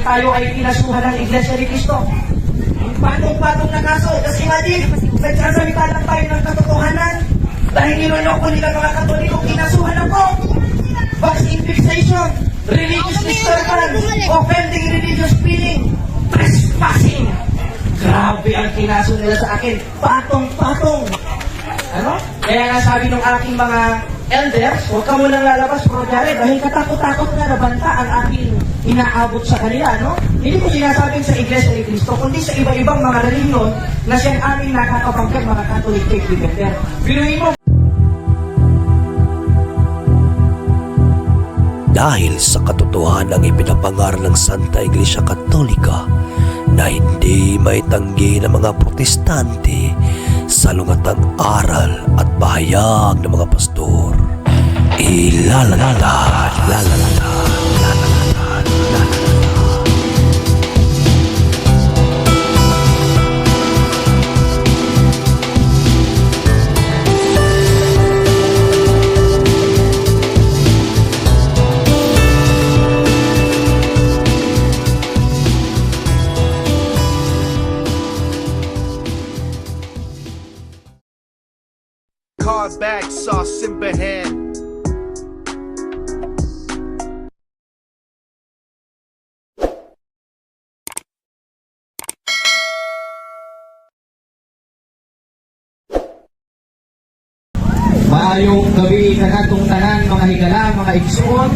tayo ay pinasuhan ng Iglesia ni Cristo. Patong-patong na kaso. Kasi imagine, nagsasalita lang tayo ng katotohanan. Dahil niloloko nila mga Katoliko, kinasuhan ako. Box infestation, religious disturbance, offending religious feeling, trespassing. Grabe ang kinaso nila sa akin. Patong-patong. Ano? Kaya nga sabi ng aking mga elders, huwag ka munang lalabas, Projare, dahil katakot-takot na nabanta ang aking inaabot sa kanila, no? Hindi ko sinasabing sa Iglesia ni Cristo, kundi sa iba-ibang mga relihiyon na siyang aming nakakapangkat mga Catholic faith defender. Biruin mo. Dahil sa katotohanan ng ipinapangaral ng Santa Iglesia Katolika na hindi maitanggi ng mga protestante sa lungatang aral at bahayag ng mga pastor. Card back, sauce in hand. Maayong gabi kanatong tanan mga higala, mga igsoon.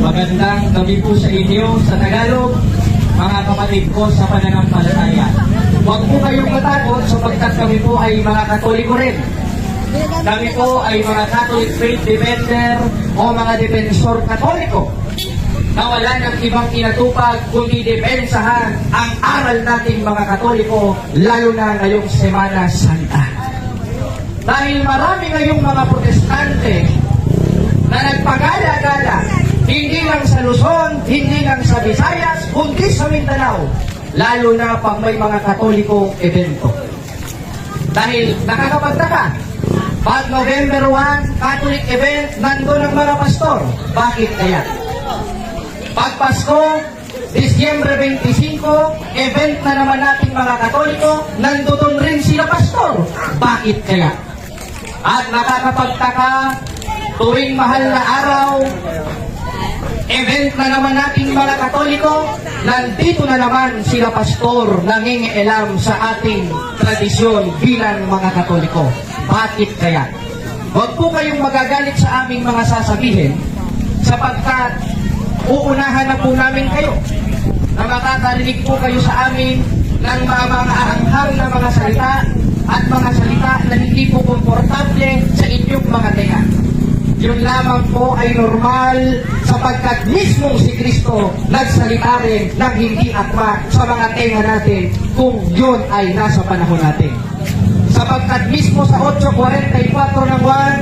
Magandang gabi po sa inyo sa Tagalog, mga kapatid ko sa pananampalataya. Huwag po kayong matakot sapagkat kami po ay mga Katoliko rin. Kami po ay mga Catholic faith defender o mga defensor Katoliko na wala ng ibang inatupag kundi depensahan ang aral nating mga Katoliko, lalo na ngayong Semana Santa. Dahil marami ngayong mga protestante na nagpagala-gala, hindi lang sa Luzon, hindi lang sa Visayas, kundi sa Mindanao, lalo na pag may mga Katolikong evento. Dahil nakakapagtaka, pag November 1, Catholic event, nandun ang mga pastor. Bakit kaya? Pag Pasko, Disyembre 25, event na naman nating mga Katoliko, nandun rin sila pastor. Bakit kaya? At nakakapagtaka, tuwing mahal na araw, event na naman nating mga Katoliko, nandito na naman sila pastor nangingialam sa ating tradisyon bilang mga Katoliko. Bakit kaya? Huwag po kayong magagalit sa aming mga sasabihin sapagkat uunahan na po namin kayo na makakarinig po kayo sa amin ng mga aranghang na mga salita at mga salita na hindi po komportable sa inyong mga tenga. Yun lamang po ay normal sapagkat mismong si Kristo nagsalita rin ng hindi akma sa mga tenga natin kung yun ay nasa panahon natin. Sapagkat mismo sa 8:44 ng buwan,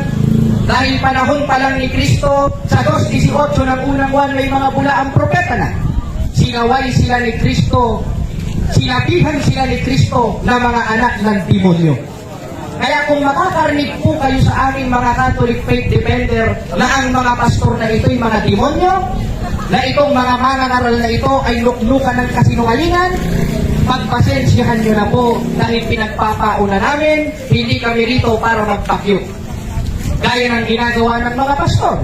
dahil panahon pa lang ni Kristo, sa 2:18 ng unang buwan may mga bulaang propeta na. Sinaway sila ni Kristo, sinabihan sila ni Kristo na mga anak ng demonyo. Kaya kung makakarinig po kayo sa aming mga Catholic faith defender na ang mga pastor na ito'y mga demonyo, na itong mga mangangaral na ito ay luklukan ng kasinungalingan, pagpasensyahan nyo na po dahil pinagpapauna namin, hindi kami rito para magpakyut. Gaya ng ginagawa ng mga pastor.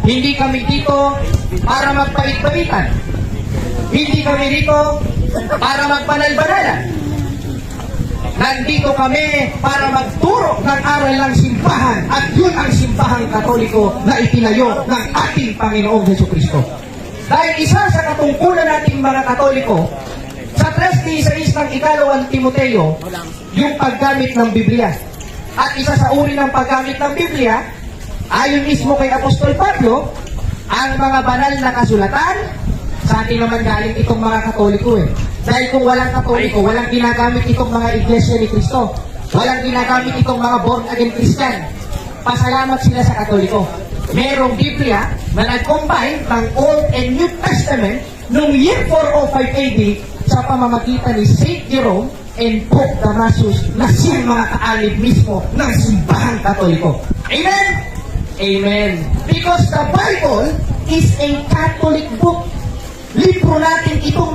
Hindi kami dito para magpait-paitan. Hindi kami dito para magbanal-banalan. Nandito kami para magturo ng aral ng simbahan at yun ang simbahang Katoliko na itinayo ng ating Panginoong Jesucristo. Dahil isa sa katungkulan nating mga Katoliko, sa 3:16 ng Ikalawang Timoteo, yung paggamit ng Biblia. At isa sa uri ng paggamit ng Biblia, ayon mismo kay Apostol Pablo, ang mga banal na kasulatan, sa atin naman galing itong mga Katoliko eh. Dahil kung walang Katoliko, walang ginagamit itong mga Iglesia ni Cristo. Walang ginagamit itong mga born-again Christian. Pasalamat sila sa Katoliko. Merong Biblia na nag-combine ng Old and New Testament noong year 405 AD sa pamamagitan ni St. Jerome and Pope Damasus na siyang mga kaalib mismo ng simbahang Katoliko. Amen? Amen. Because the Bible is a Catholic book. Libro natin itong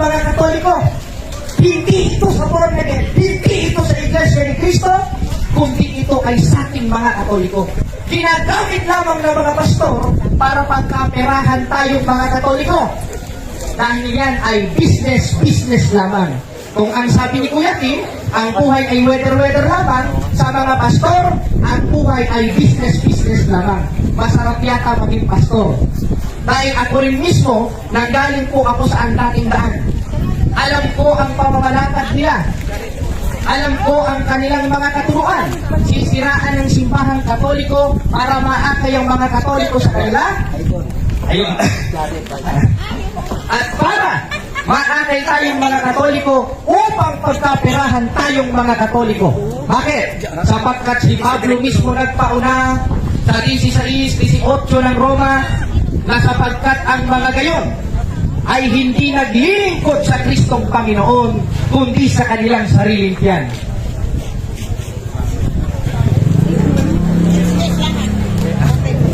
Hindi ito sa born again, hindi ito sa Iglesia ni Cristo, kundi ito ay sa ating mga Katoliko. Ginagamit lamang ng mga pastor para pagkaperahan tayong mga Katoliko. Dahil yan ay business lamang. Kung ang sabi ni Kuya Kim, ang buhay ay weather lamang, sa mga pastor, ang buhay ay business lamang. Masarap yata maging pastor. Dahil ako rin mismo, nanggaling po ako sa ang dating daan. Alam ko ang pamamalakad nila. Alam ko ang kanilang mga katuruan. Sisiraan ng simbahang Katoliko para maakay ang mga Katoliko sa kanila. Ayun. At para maakay tayong mga Katoliko upang pagkaperahan tayong mga Katoliko. Bakit? Sapagkat si Pablo mismo nagpauna sa 16:18 ng Roma na sapagkat ang mga gayon ay hindi naglilingkod sa Kristong Panginoon, kundi sa kanilang sariling tiyan.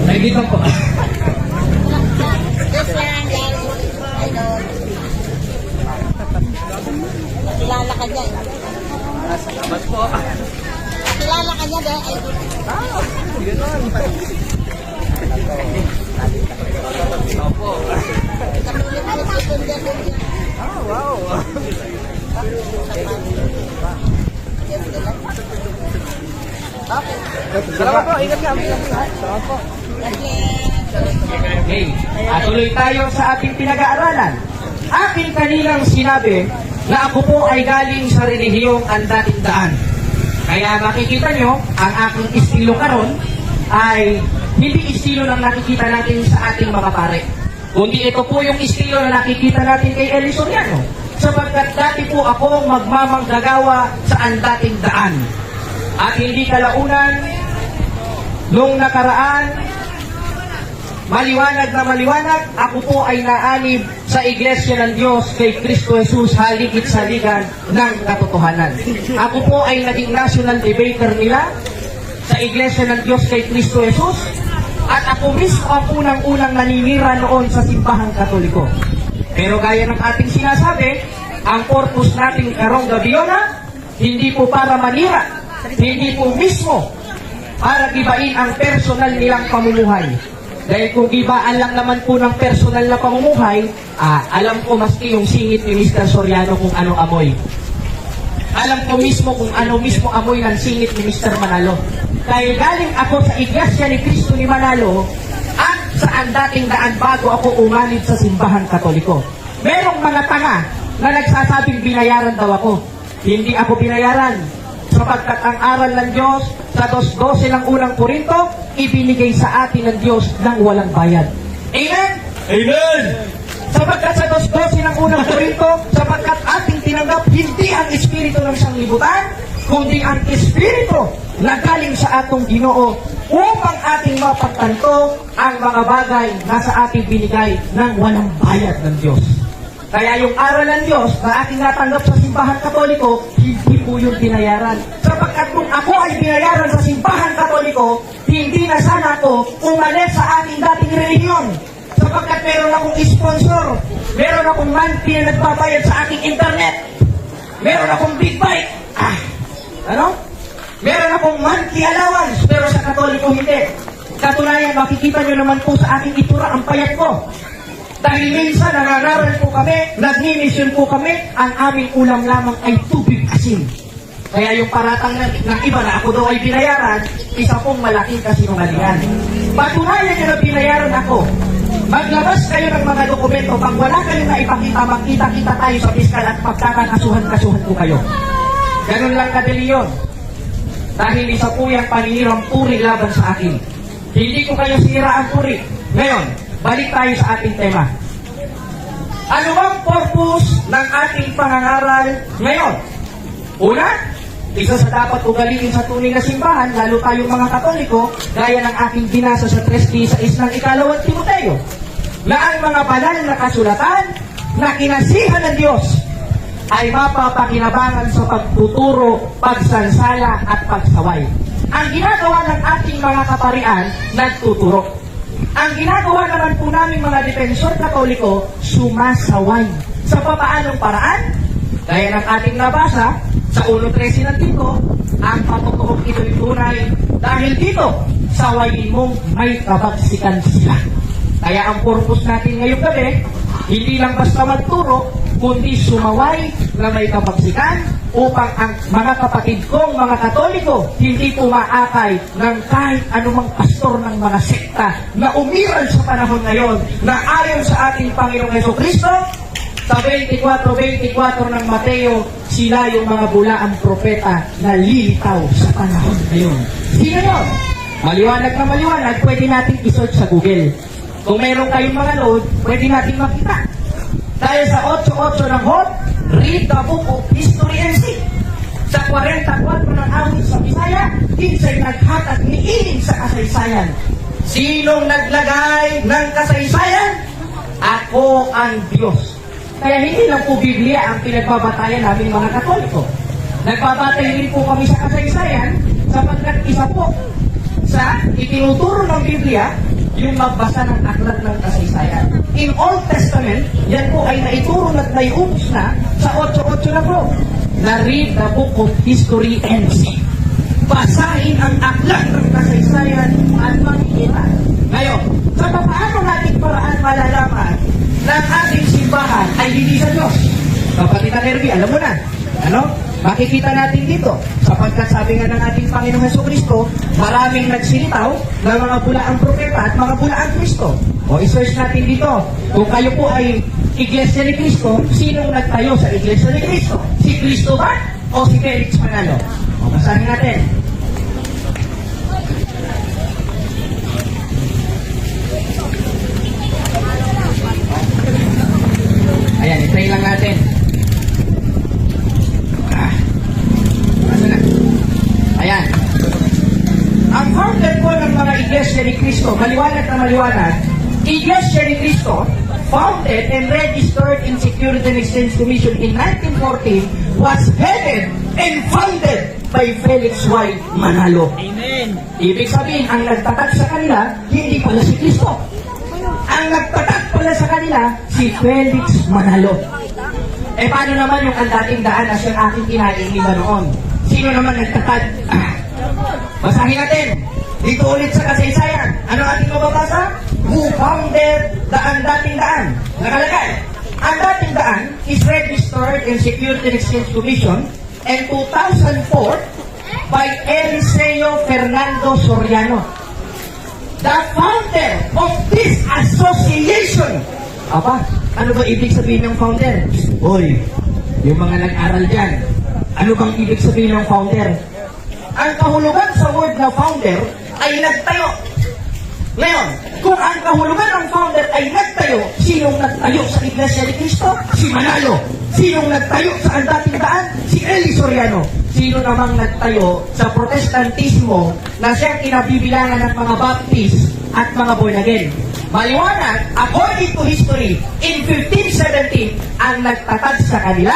Ay, dito po. Kilala ka niya. Salamat po. Kilala ka niya dahil Opo. wow. Salamat po. Ingat ka. Salamat po. Okay. At tuloy tayo sa ating pinag-aaralan. Aking kaninang sinabi na ako po ay galing sa relihiyong ang dating daan. Kaya makikita nyo, ang aking estilo karon ay hindi estilo ng nakikita natin sa ating mga pare. Kundi ito po yung estilo na nakikita natin kay Eli Soriano. Sapagkat dati po ako magmamanggagawa sa ang dating daan. At hindi kalaunan, nung nakaraan, maliwanag na maliwanag, ako po ay naanib sa Iglesia ng Diyos kay Kristo Jesus haligit sa ligan ng katotohanan. Ako po ay naging national debater nila sa Iglesia ng Diyos kay Kristo Jesus at ako mismo ang unang-unang naninira noon sa simbahang Katoliko. Pero gaya ng ating sinasabi, ang purpose nating karong gabiyona, hindi po para manira, hindi po mismo para gibain ang personal nilang pamumuhay. Dahil kung gibaan lang naman po ng personal na pamumuhay, alam ko maski yung singit ni Mr. Soriano kung ano amoy. Alam ko mismo kung ano mismo amoy ng singit ni Mr. Manalo. Dahil galing ako sa Iglesia ni Cristo ni Manalo at sa ang dating daan bago ako umanib sa simbahang Katoliko. Merong mga tanga na nagsasabing binayaran daw ako. Hindi ako binayaran. Sapagkat ang aral ng Diyos sa 2:12 ng unang Korinto, ibinigay sa atin ng Diyos ng walang bayad. Amen? Amen! Sapagkat sa 2:12 ng unang Korinto, sapagkat ating tinanggap hindi ang espiritu ng sanglibutan, kundi ang espiritu na galing sa atong Ginoo upang ating mapagtanto ang mga bagay na sa ating binigay ng walang bayad ng Diyos. Kaya yung aral ng Diyos na ating natanggap sa simbahan Katoliko, hindi po yung binayaran. Sapagkat kung ako ay binayaran sa simbahan Katoliko, hindi na sana ako umalis sa ating dating relihiyon. Sapagkat meron akong sponsor, meron akong monthly na nagbabayad sa aking internet, meron akong big bike, meron akong monthly allowance, pero sa Katoliko hindi. Katunayan, makikita nyo naman po sa aking itura ang payat ko. Dahil minsan nangangaral po kami, nagmi-mission po kami, ang aming ulam lamang ay tubig asin. Kaya yung paratang ng iba na ako daw ay binayaran, isa pong malaking kasinungalingan. Patunayan nyo na binayaran ako. Maglabas kayo ng mga dokumento. Pag wala kayong naipakita, magkita-kita tayo sa piskal at pagkakasuhan ko kayo. Ganun lang kadali yun. Dahil isa po yung paninirang puri laban sa akin. Hindi ko kayo sinira ang puri. Ngayon, balik tayo sa ating tema. Ano bang purpose ng ating pangangaral ngayon? Una, isa sa dapat ugaliin sa tunay na simbahan, lalo tayong mga Katoliko, gaya ng ating binasa sa 3:16 ng ikalawang Timoteo, na ang mga banal na kasulatan na kinasihan ng Diyos ay mapapakinabangan sa pagtuturo, pagsansala at pagsaway. Ang ginagawa ng ating mga kaparian, nagtuturo. Ang ginagawa naman po namin mga depensor Katoliko, sumasaway. Sa papaanong paraan? Dahil ang ating nabasa sa 1.13 ng Tito, ang patutuong ito'y tunay dahil dito sa wayin mong may kabagsikan sila. Kaya ang purpose natin ngayong gabi, hindi lang basta magturo, kundi sumaway na may kabagsikan upang ang mga kapatid kong mga Katoliko hindi pumaakay ng kahit anumang pastor ng mga sekta na umiral sa panahon ngayon na ayon sa ating Panginoong Jesucristo sa 24:24 ng Mateo, sila yung mga bulaang propeta na lilitaw sa panahon ngayon. Sino yun? Maliwanag na maliwanag, pwede natin i-search sa Google. Kung meron kayong mga load, pwede natin makita. Dahil sa 8.8 ng HOD, read the book of History and See. Sa 44 ng awit sa Bisaya, kinsay naghatag ni Iling sa kasaysayan. Sinong naglagay ng kasaysayan? Ako ang Diyos. Kaya hindi lang po Biblia ang pinagbabatayan namin mga Katoliko. Nagbabatay rin po kami sa kasaysayan sapagkat isa po sa itinuturo ng Biblia yung magbasa ng aklat ng kasaysayan. In Old Testament, yan po ay naituro at naiubos na sa 8.8 na po. Na read the book of History and See. Basahin ang aklat ng kasaysayan at makikita. Ngayon, sa paano natin paraan malalaman na ang ating simbahan ay hindi sa Diyos? Kapatid na Nervi, alam mo na. Ano? Makikita natin dito, sapagkat sabi nga ng ating Panginoong Jesucristo, maraming nagsilitaw ng mga bulaang propeta at mga bulaang Kristo. O i-search natin dito, kung kayo po ay Iglesia ni Cristo, sinong nagtayo sa Iglesia ni Cristo? Si Cristo ba o si Felix Manalo? O basahin natin. Ayan, i-try lang natin. Ayan. Ang founder po ng mga Iglesia ni Cristo, maliwanag na maliwanag, Iglesia ni Cristo, founded and registered in Security and Exchange Commission in 1914, was headed and founded by Felix Y. Manalo. Amen. Ibig sabihin, ang nagtatag sa kanila, hindi pala si Cristo. Ang nagtatag pala sa kanila, si Felix Manalo. Eh, paano naman yung ang dating daan na siyang aking kinaiiniba noon? Sino naman nagtatag? Basahin natin. Dito ulit sa kasaysayan. Ano ating mababasa? Who founded the dating daan? Nakalagay. Ang dating daan is registered in Security and Exchange Commission in 2004 by Eliseo Fernando Soriano, the founder of this association. Aba, ano ba ibig sabihin ng founder? Hoy, yung mga nag-aral dyan, ano bang ibig sabihin ng founder? Ang kahulugan sa word na founder ay nagtayo. Ngayon, kung ang kahulugan ng founder ay nagtayo, sinong nagtayo sa Iglesia ni Cristo? Si Manalo. Sinong nagtayo sa dating daan? Si Eli Soriano. Sino namang nagtayo sa Protestantismo na siyang kinabibilangan ng mga Baptist at mga born again? Maliwanag, according to history, in 1517, ang nagtatag sa kanila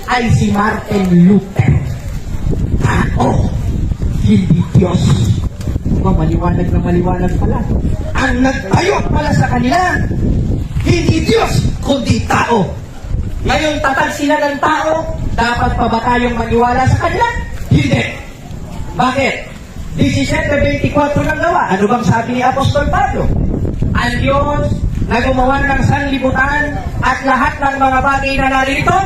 ay si Martin Luther. Ako, hindi Diyos. Maliwanag na maliwanag pala. Ang nagtayo pala sa kanila, hindi Diyos, kundi tao. Ngayon, tatag sila ng tao, dapat pa ba tayong maniwala sa kanila? Hindi. Bakit? 17:24 ng Gawa. Ano bang sabi ni Apostol Pablo? Ang Diyos na gumawa ng sanlibutan at lahat ng mga bagay na narito,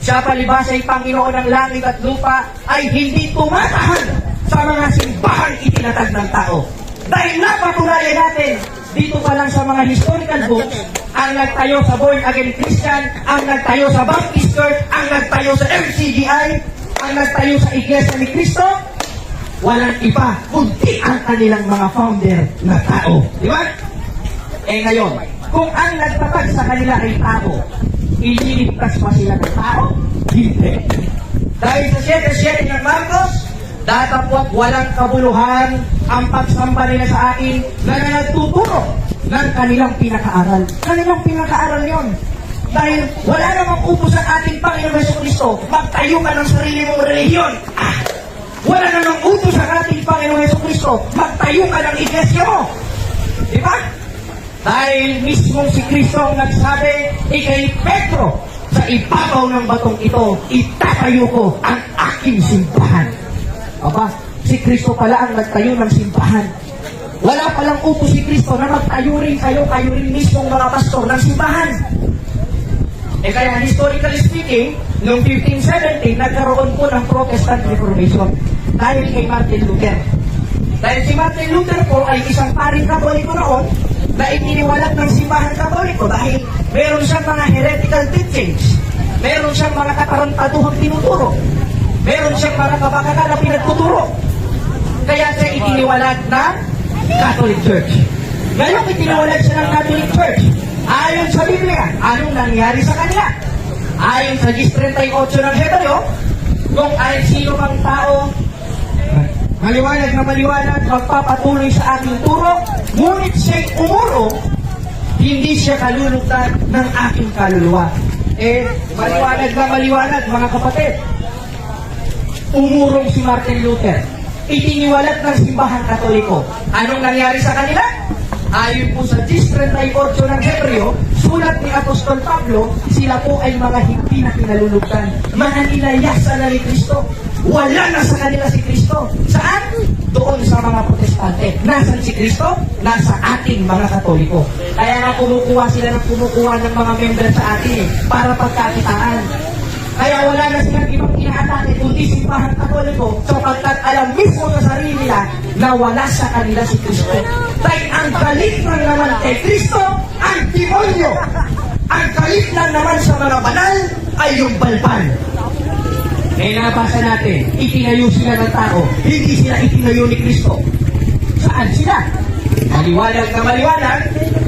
siya palibas ay Panginoon ng langit at lupa, ay hindi tumatahan sa mga simbahang itinatag ng tao. Dahil napatunayan natin, dito pa lang sa mga historical books, ang nagtayo sa Born Again Christian, ang nagtayo sa Baptist Church, ang nagtayo sa MCGI, ang nagtayo sa Iglesia ni Cristo, walang iba, kundi ang kanilang mga founder na tao. Di ba? Eh ngayon, kung ang nagtatag sa kanila ay tao, ililigtas pa sila ng tao? Hindi. Dahil sa 7:7 ng Marcos, datapwat walang kabuluhan ang pagsamba nila sa akin na nagtuturo ng kanilang pinakaaral. Kanilang pinakaaral yon. Dahil wala namang utos ang ating Panginoon Jesucristo, magtayo ka ng sarili mong relihiyon. Wala namang utos ang ating Panginoon Jesucristo, magtayo ka ng iglesia mo. Diba? Dahil mismong si Kristo ang nagsabi, ikay Pedro, Sa ibabaw ng batong ito, itatayo ko ang aking simbahan. Aba, si Kristo pala ang nagtayo ng simbahan. Wala palang utos si Kristo na magtayo rin kayo rin mismong mga pastor ng simbahan. Kaya historically speaking, noong 1517, nagkaroon po ng Protestant Reformation dahil kay Martin Luther. Dahil si Martin Luther po ay isang paring Katoliko noon na itiniwalag ng simbahan Katoliko dahil meron siyang mga heretical teachings, meron siyang mga katarantaduhang tinuturo, meron siyang mga kabakakan na pinagtuturo. Kaya siya itiniwalag ng Catholic Church. Ngayon itiniwalag siya ng Catholic Church. Ayon sa Biblia, anong nangyari sa kanila? Ayon sa 38 ng Hebreo, kung ay sino mang tao maliwanag na maliwanag, magpapatuloy sa aking turo, ngunit siya'y umuro, hindi siya kalulugtan ng aking kaluluwa. Maliwanag na maliwanag, mga kapatid. Umurong si Martin Luther. Itiniwalat ng simbahan Katoliko. Anong nangyari sa kanila? Ayon po sa 10:38 ng Hebreo, sulat ni Apostol Pablo, sila po ay mga hindi na kinalulugtan. Mga nilayasan na ni Kristo. Wala na sa kanila si Kristo. Saan? Doon sa mga protestante. Nasaan si Kristo? Nasa ating mga Katoliko. Kaya nga kumukuha sila ng mga member sa atin para pagkakitaan. Kaya wala na silang ibang inaatake kundi simbahan Katoliko sapagkat alam mismo sa sarili nila na wala sa kanila si Kristo. Dahil ang galit lang naman kay Kristo, ang demonyo. Ang galit lang naman sa mga banal ay yung balbal. Nabasa natin, itinayo sila ng tao, hindi sila itinayo ni Kristo. Saan sila? Maliwanag na maliwanag,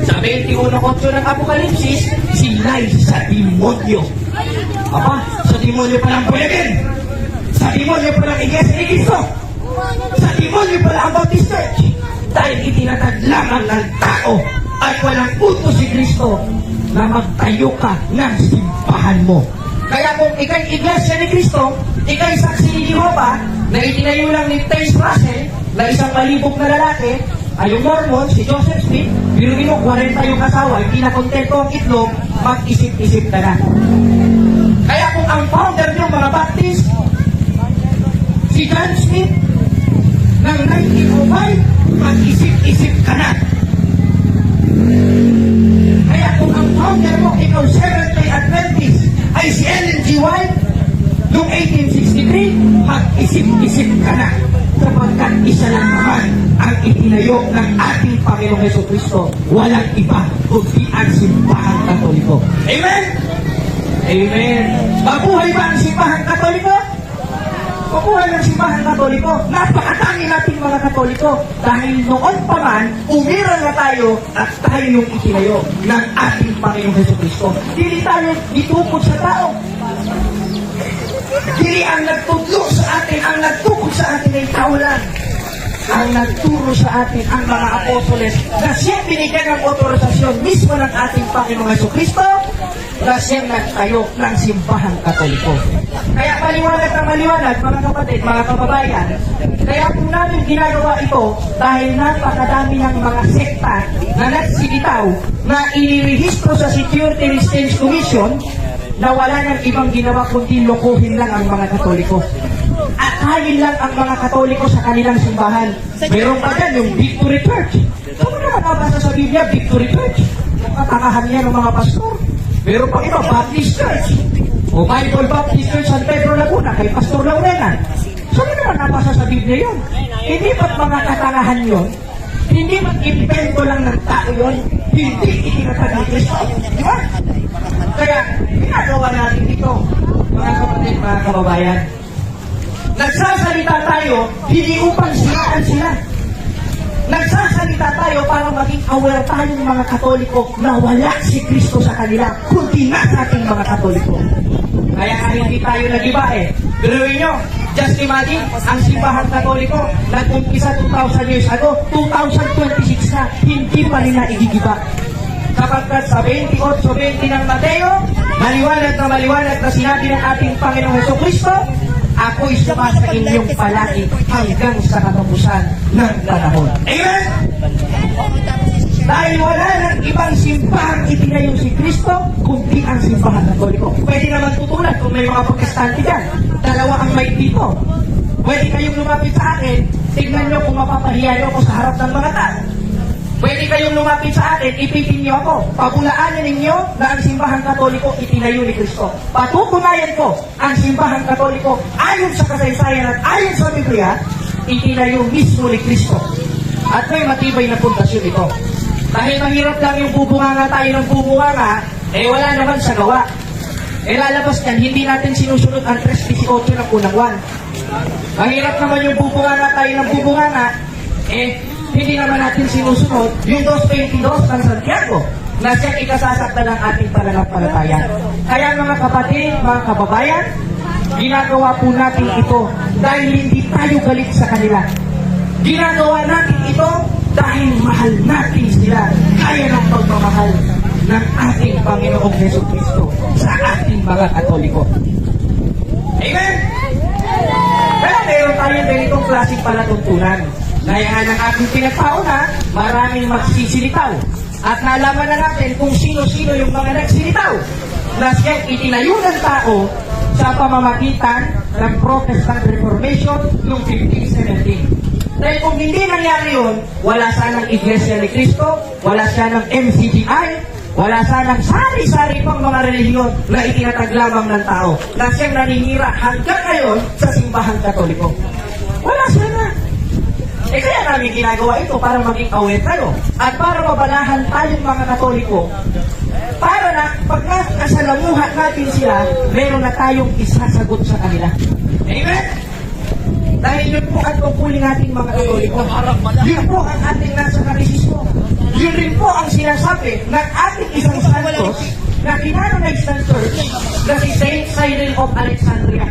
sa 21:8 ng Apokalipsis, sila'y sa demonyo. Aba, sa demonyo palang bulagin. Sa demonyo palang iglesia ni Kristo. Sa demonyo pala ang Baptist Church. Dahil itinatag lamang ng tao at walang utos si Kristo na magtayo ka ng simbahan mo. Kaya kung ikay iglesia ni Kristo, ikay saksi ni Jehovah, na itinayo lang ni Taze Russell, na isang malibog na lalaki, ay yung Mormon, si Joseph Smith, biruin mo, 40 yung kasawa, hindi na kontento ang itlog, mag-isip-isip ka na. Kaya kung ang founder ng mga Baptist, si John Smith, ng 1905, mag-isip-isip ka na. Kaya kung ang founder mo, ikaw Seventh-day Adventist, ay si Ellen G. White, noong 1863, mag-isip-isip ka na. Sapagkat isa lang naman ang itinayo ng ating Panginoong Jesucristo. Walang iba kundi ang simbahan Katoliko. Amen? Amen. Mabuhay ba ang simbahan Katoliko? Mabuhay ang simbahan Katoliko. Napakadami nating mga Katoliko. Dahil noon pa man, umiral na tayo at tayo yung itinayo ng ating Panginoong Jesucristo. Hindi tayo itukod sa tao. Hindi ang nagtudlo sa atin, ang nagtukod sa atin ay tao lang. Ang nagturo sa atin ang mga apostoles na siyang binigyan ng otorisasyon mismo ng ating Panginoong Jesucristo na siyang nagtayo ng simbahan Katoliko. Kaya maliwanag na maliwanag, mga kapatid, mga kababayan, kaya po namin ginagawa ito dahil napakadami ng mga sekta na nagsilitaw na inirehistro sa Security and Exchange Commission na wala nang ibang ginawa kundi lokohin lang ang mga Katoliko. Akayin lang ang mga Katoliko sa kanilang simbahan. Meron pa dyan yung Victory Church. Saan naman nabasa sa Biblia, Victory Church? Yung katangahan niya ng mga pastor. Meron pa iba, Baptist Church. O Bible Baptist Church San Pedro Laguna, kay Pastor Laurena. Saan naman nabasa sa Biblia yun? Hindi ba't mga katangahan yun? Hindi ba't invento lang ng tao yun? Hindi itinatag ni Kristo. Di ba? Kaya, ginagawa natin ito, mga kapatid, mga kababayan. Nagsasalita tayo, hindi upang siraan sila. Nagsasalita tayo para maging aware tayong mga Katoliko na wala si Kristo sa kanila, kundi na ating mga Katoliko. Kaya hindi tayo nag-iba eh. Biruin nyo, just imagine, ang simbahan Katoliko, nag-umpisa 2,000 years ago, 2026 na, hindi pa rin naigigiba. Sapagkat sa 28:20 ng Mateo, maliwanag na sinabi ng ating Panginoong Jesucristo, ako'y sumasa inyong palagi hanggang sa katapusan ng panahon. Amen? Dahil wala ng ibang simbahan itinayo si Kristo, kundi ang simbahan Katoliko. Pwede naman tutulan kung may mga protestante dyan. Dalawa ang mic dito. Pwede kayong lumapit sa akin, tignan nyo kung mapapahiya nyo ako sa harap ng mga tao. Pwede kayong lumapit sa akin, ipitin nyo ako. Pabulaanin ninyo na ang simbahan Katoliko itinayo ni Kristo. Patutunayan ko, ang simbahan Katoliko, ayon sa kasaysayan at ayon sa Biblia, itinayo mismo ni Kristo. At may matibay na pundasyon ito. Dahil mahirap lang yung bubunganga tayo ng bubunganga, wala naman sa gawa. Lalabas yan, hindi natin sinusunod ang 3:18 ng unang buwan. Mahirap naman yung bubunganga tayo ng bubunganga, hindi naman natin sinusunod yung 2:22 ng Santiago na siyang ikasasakta ng ating pananampalataya. Kaya mga kapatid, mga kababayan, ginagawa po natin ito dahil hindi tayo galit sa kanila. Ginagawa natin ito dahil mahal natin sila, kaya ng pagmamahal ng ating Panginoong Jesucristo sa ating mga Katoliko. Amen? Pero meron tayo ganitong klaseng palatuntunan. Gaya nga ng ating pinagpauna, maraming magsisilitaw. At nalaman na natin kung sino-sino yung mga nagsilitaw na siyang itinayo ng tao sa pamamagitan ng Protestant Reformation noong 1517. Dahil kung hindi nangyari yun, wala sanang Iglesia ni Cristo, wala sanang MCGI, wala sanang sari-sari pang mga relihiyon na itinatag lamang ng tao na siyang naninira hanggang ngayon sa simbahan Katoliko. Wala sana. Kaya namin ginagawa ito para maging aware tayo at para mabalahan tayong mga Katoliko para na pag nakasalamuhan natin sila, meron na tayong isasagot sa kanila. Amen? Dahil yun po ang tungkulin natin mga Katoliko. Yun po ang ating nasa karisismo. Yun rin po ang sinasabi ng ating isang santos na kinanonize ng church na si Saint Cyril of Alexandria.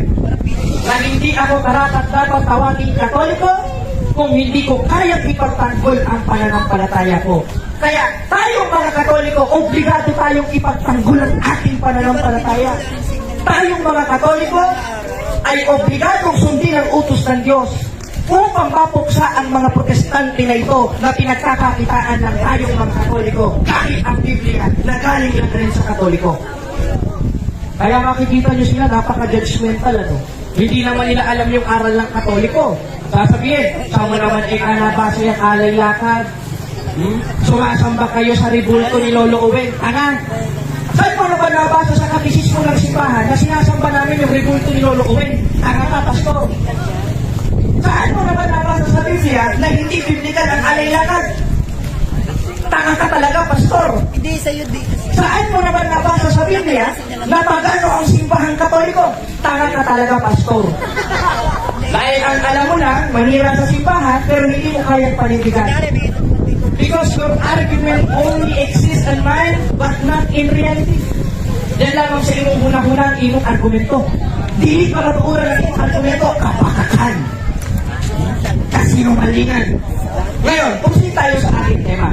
Na hindi ako karapat-dapat tawaging Katoliko kung hindi ko kayang ipagtanggol ang pananampalataya ko. Kaya tayong mga Katoliko, obligado tayong ipagtanggol ang ating pananampalataya. Tayong mga Katoliko ay obligadong sundin ang utos ng Diyos upang mapuksa ang mga protestante na ito na pinagkakakitaan ng tayong mga Katoliko kahit ang Biblia na galing lang rin sa Katoliko. Kaya makikita nyo sila, napaka-judgmental Hindi naman nila alam yung aral ng Katoliko. Sasabihin, sama naman nabasa yung alay lakad. Sumasamba kayo sa ribulto ni Lolo Owen. Tanga! Saan mo na ba nabasa sa katisismo ng simbahan na sinasamba namin yung ribulto ni Lolo Owen? Tanga ka, pastor! Saan mo na ba nabasa sa Biblia na hindi biblikal ang alay lakad? Tanga ka talaga, pastor! Hindi sa'yo, di. Saan mo na ba nabasa sa Biblia na pagano ang simbahan Katoliko? Tanga ka talaga, pastor! Dahil ang alam mo lang, manira sa simbahan, pero hindi mo kayang panindigan. Because your argument only exists in mind, but not in reality. Yan lamang sa imong hunang-hunang imong argumento. Dili pa matuuran ang imong argumento, kapakakan. Kasinungalingan. Ngayon, pusin tayo sa ating tema.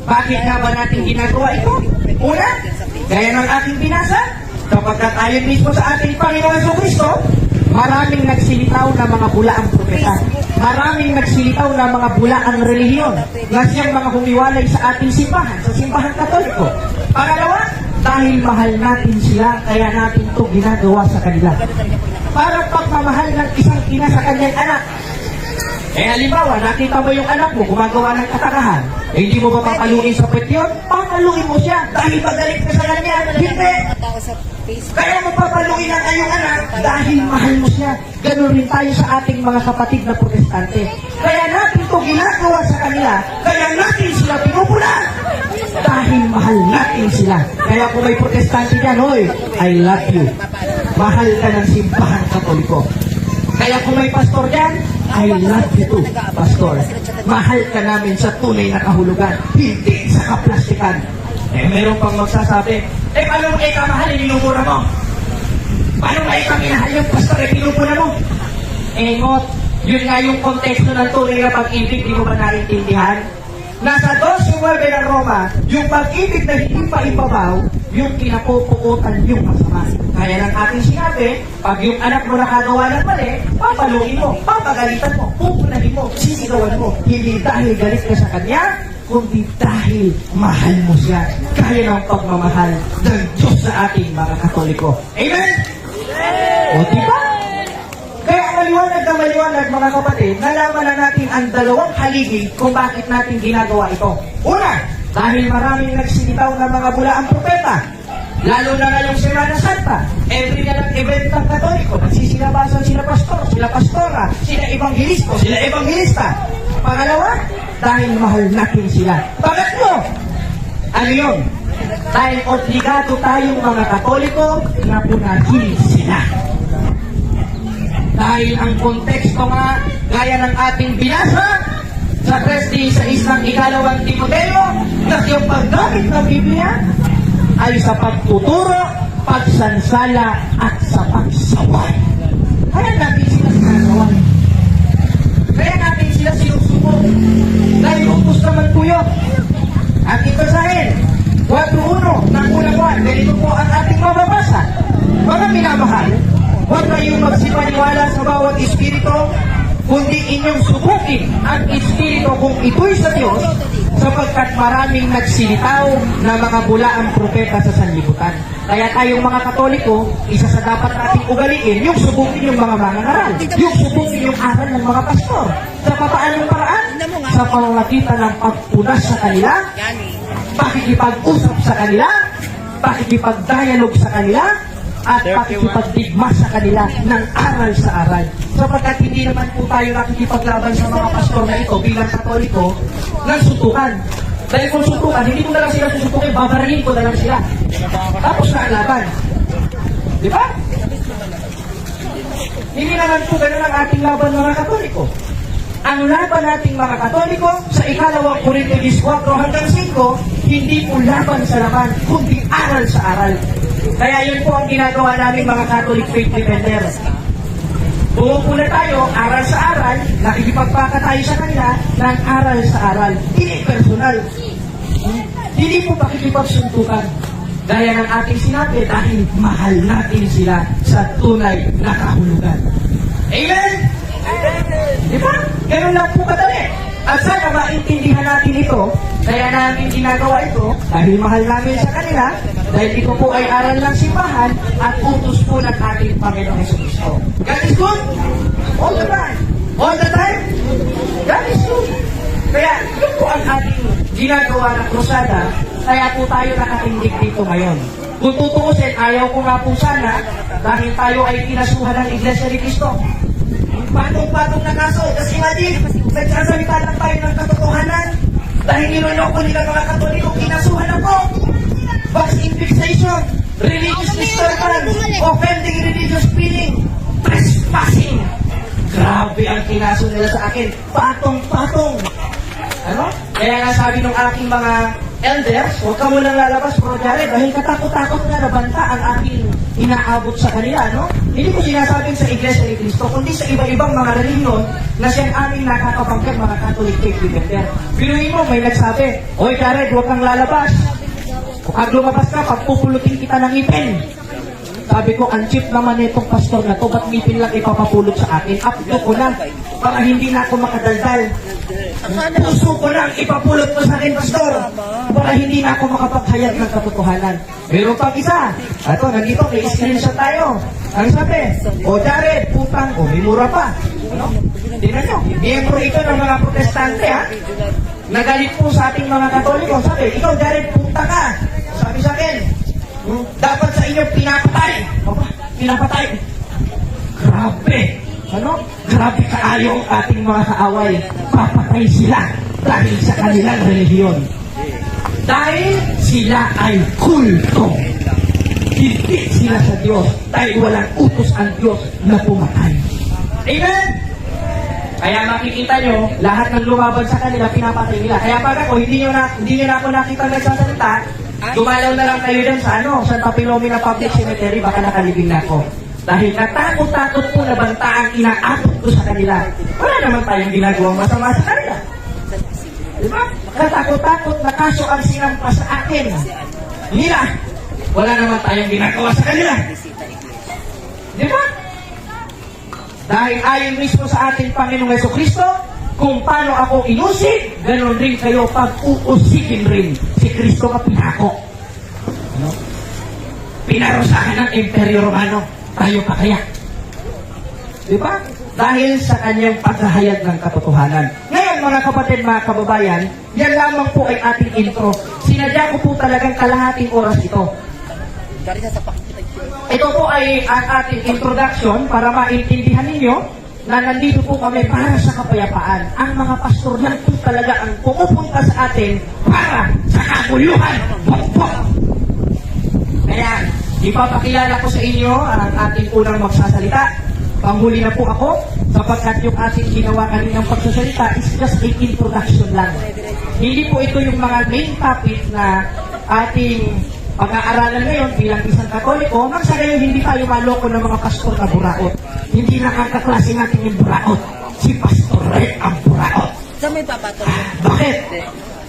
Bakit nga ba natin ginagawa ito? Una, gaya ng ating binasa, kapag ayon mismo sa ating Panginoon Jesucristo, maraming nagsilitaw na mga bulaang propeta. Maraming nagsilitaw na mga bulaang relihiyon na siyang mga humiwalay sa ating simbahan, sa simbahan Katoliko. Pangalawa, dahil mahal natin sila, kaya natin ito ginagawa sa kanila. Para pagmamahal ng isang ina sa kanyang anak. Halimbawa, nakita mo yung anak mo gumagawa ng katakahan. Hindi mo ba papaluin sa pwet yun? Papaluin mo siya dahil magalit ka sa kanya. Hindi! Kaya mo papaluin ang iyong anak dahil mahal mo siya. Ganun rin tayo sa ating mga kapatid na protestante. Kaya natin ito ginagawa sa kanila. Kaya natin sila pinupula. Dahil mahal natin sila. Kaya kung may protestante dyan, hoy, I love you. Mahal ka ng simbahan Katoliko. Kaya kung may pastor dyan, I love you too, pastor. Mahal ka namin sa tunay na kahulugan, hindi sa kaplastikan. Meron pang magsasabi, paano mo kamahal, inumura mo? Paano nga minahal yung pastor, pinupuna mo? Ngot, yun nga yung konteksto ng tunay na pag-ibig, di mo ba naiintindihan? Nasa 12:9 ng Roma, yung pag-ibig na hindi pa ibabaw, yung kinapupukutan yung masama. Kaya ng ating sinabi, pag yung anak mo nakagawa ng mali, papaluin mo, papagalitan mo, pupunahin mo, sisigawan mo. Hindi dahil galit ka sa kanya, kundi dahil mahal mo siya. Kaya ng pagmamahal ng Diyos sa ating mga Katoliko. Amen? O diba? Kaya maliwanag mga kapatid, nalaman na natin ang dalawang haligi kung bakit natin ginagawa ito. Una, dahil maraming nagsilitaw na mga bulaang propeta. Lalo na ngayong Semana Santa, every na ng event ng Katoliko, nagsisilabasan sila pastor, sila pastora, sila evanghelisto, sila evangelista. Pangalawa, dahil mahal natin sila. Pangatlo, ano yun? Dahil obligado tayong mga Katoliko na punahin sila. Dahil ang konteksto nga, gaya ng ating binasa, sa 3:16 ng ikalawang Timoteo, na yung paggamit ng Biblia ay sa pagtuturo, pagsansala, at sa pagsaway. Kaya natin sila sinasaway. Kaya natin sila sinusubok. Dahil utos naman po yun. At ito sa akin, 4:1 ng unang buwan, ganito po ang ating mababasa. Mga minamahal, huwag kayong magsipaniwala sa bawat espiritu, kundi inyong subukin ang espiritu kung ito'y sa Diyos, sapagkat maraming nagsilitaw na mga bulaang propeta sa sanlibutan. Kaya tayong mga Katoliko, isa sa dapat nating ugaliin, yung subukin yung mga mangangaral, yung subukin yung aral ng mga pastor. Sa papaanong paraan? Sa pamamagitan ng pagpunas sa kanila, pakikipag-usap sa kanila, pakikipag-dialogue sa kanila, at pakikipagdigma sa kanila ng aral sa aral. Sapagkat hindi naman po tayo nakikipaglaban sa mga pastor na ito bilang Katoliko ng sutukan. Dahil kung sutukan, hindi ko na lang sila susutukin, babarayin ko na lang sila. Tapos na ang laban. Di ba? Hindi naman po ganun ang ating laban mga Katoliko. Ang laban nating mga Katoliko sa ikalawang Korintios 4:5, hindi po laban sa laban, kundi aral sa aral. Kaya yun po ang ginagawa namin mga Catholic Faith Defender. Pumupuna tayo, aral sa aral, nakikipagpaka tayo sa kanila ng aral sa aral. Hindi personal. Hindi po pakikipagsuntukan. Gaya ng ating sinabi, dahil mahal natin sila sa tunay na kahulugan. Amen? Di ba? Ganun lang po kadali. At sana maintindihan natin ito, kaya namin ginagawa ito, dahil mahal namin sa kanila, dahil ito po ay aral ng simbahan at utos po ng ating Panginoong Jesucristo. God is good all the time. All the time, God is good. Kaya yun po ang ating ginagawa ng krusada, kaya po tayo nakatindig dito ngayon. Kung tutuusin, ayaw ko nga po sana, dahil tayo ay kinasuhan ng Iglesia ni Cristo. Patong-patong na kaso. Kasi imagine, nagsasalita lang tayo ng katotohanan. Dahil niloloko nila mga Katoliko, kinasuhan ako. Vaccine fixation, religious disturbance, offending religious feeling, trespassing. Grabe ang kinaso nila sa akin. Patong-patong. Ano? Kaya nga sabi ng aking mga elders, huwag ka munang lalabas, Bro Jared, dahil katakot-takot na nabanta ang aking inaabot sa kanila, no? Hindi ko sinasabing sa Iglesia ni Cristo, kundi sa iba-ibang mga reliyon na siyang aming nakakapagkat mga Catholic Faith Defender. Binuhin mo, may nagsabi, Oy Jared, huwag kang lalabas. Pag lumabas ka, pagpupulutin kita ng ngipin. Sabi ko, ang cheap naman itong pastor na to, ba't ngipin lang ipapapulot sa akin? Updo ko na, para hindi na ako makadaldal. Puso ko lang ipapulot mo sa akin, pastor, para hindi na ako makapaghayag ng katotohanan. Meron pang isa. Ito, nandito, may screenshot tayo. Ang sabi, O Jared, putang, o may mura pa. Ano? Tingnan nyo, miyembro ito ng mga protestante, ha? Nagalit po sa ating mga Katoliko. Sabi, ikaw Jared, puta ka. Sabi sa akin, dapat sa inyo pinapatay. Aba, pinapatay. Grabe. Ano? Grabe kaayo ang ating mga kaaway. Papatay sila dahil sa kanilang relihiyon. Dahil sila ay kulto. Hindi sila sa Diyos dahil walang utos ang Diyos na pumatay. Amen? Kaya makikita nyo, lahat ng lumaban sa kanila, pinapatay nila. Kaya pag ako, hindi nyo na ako nakita nagsasalita, dumalaw na lang kayo dyan sa Santa Filomena Public Cemetery, baka nakalibing na ako. Dahil natakot-takot po na banta ang inaabot ko sa kanila. Wala naman tayong ginagawang masama sa kanila. Diba? Katakot-takot na kaso ang sinampa sa akin. Nila, wala naman tayong ginagawa sa kanila. Diba? Dahil ayon mismo sa ating Panginoong Jesucristo, Kung paano ako inusig, ganon rin kayo pag-uusigin rin. Si Kristo ka pinako. Ano? Pinarusahan ng Imperyo Romano. Tayo pa kaya? Di ba? Dahil sa kanyang paghahayag ng katotohanan. Ngayon mga kapatid, mga kababayan, yan lamang po ay ating intro. Sinadya ko po talagang kalahating oras ito. Ito po ay ang ating introduction para maintindihan ninyo na nandito po kami para sa kapayapaan. Ang mga pastor lang po talaga ang pumupunta sa atin para sa kaguluhan. Bok-bok! Kaya, ipapakilala ko sa inyo ang ating unang magsasalita. Panghuli na po ako sapagkat yung ating ginawa kaninang pagsasalita is just a introduction lang. Hindi po ito yung mga main topic na ating pag-aaralan ngayon bilang isang Katoliko. Nang sa ngayon, hindi tayo maloko ng mga pastor na buraot. Hindi nakakaklase natin yung buraot. Si Pastor Red ang buraot. Saan may papatol? Bakit?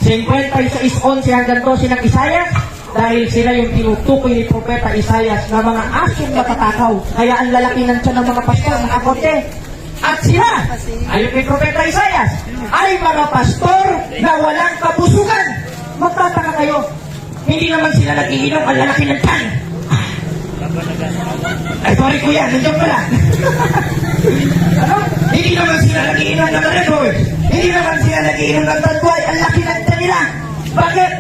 56:11 hanggang 12 ng Isaias, dahil sila yung tinutukoy ni Propeta Isaias na mga asong matatakaw. Kaya ang lalaki ng tiyan ng mga pastor, mga kote. At sila, ayon kay Propeta Isaias, ay mga pastor na walang kabusugan. Magtataka kayo, hindi naman sila nag-iinom, ang lalaki ng tiyan. Ay, sorry kuya, nandiyan pala. Ano? Hindi naman sila nag-iinom ng Red Bull. Hindi naman sila nag-iinom ng Tanduay. Ang laki ng tiyan nila. Bakit?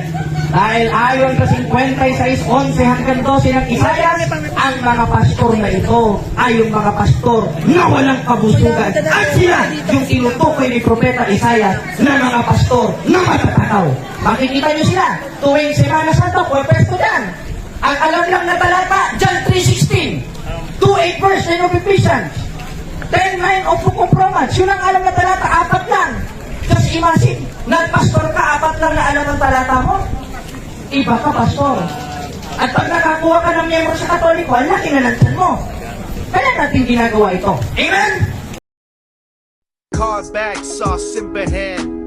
Dahil ayon sa 56:11 hanggang 12 ng Isaias, ang mga pastor na ito ay yung mga pastor na walang kabusugan. At sila yung tinutukoy ni Propeta Isaias na mga pastor na matatakaw. Makikita nyo sila tuwing Semana Santa, pwesto dyan. Ang alam lang na talata, John 3:16, 2:8 verse in Ephesians, 10:9 of Book of Romans. Yun ang alam na talata, 4 lang. Just imagine, nagpastor ka, 4 lang na alam ang talata mo. Iba ka, pastor. At pag nakakuha ka ng miyembro sa Katoliko, ang laki na ng tiyan mo. Kaya natin ginagawa ito. Amen? Car back, saw Simba hand.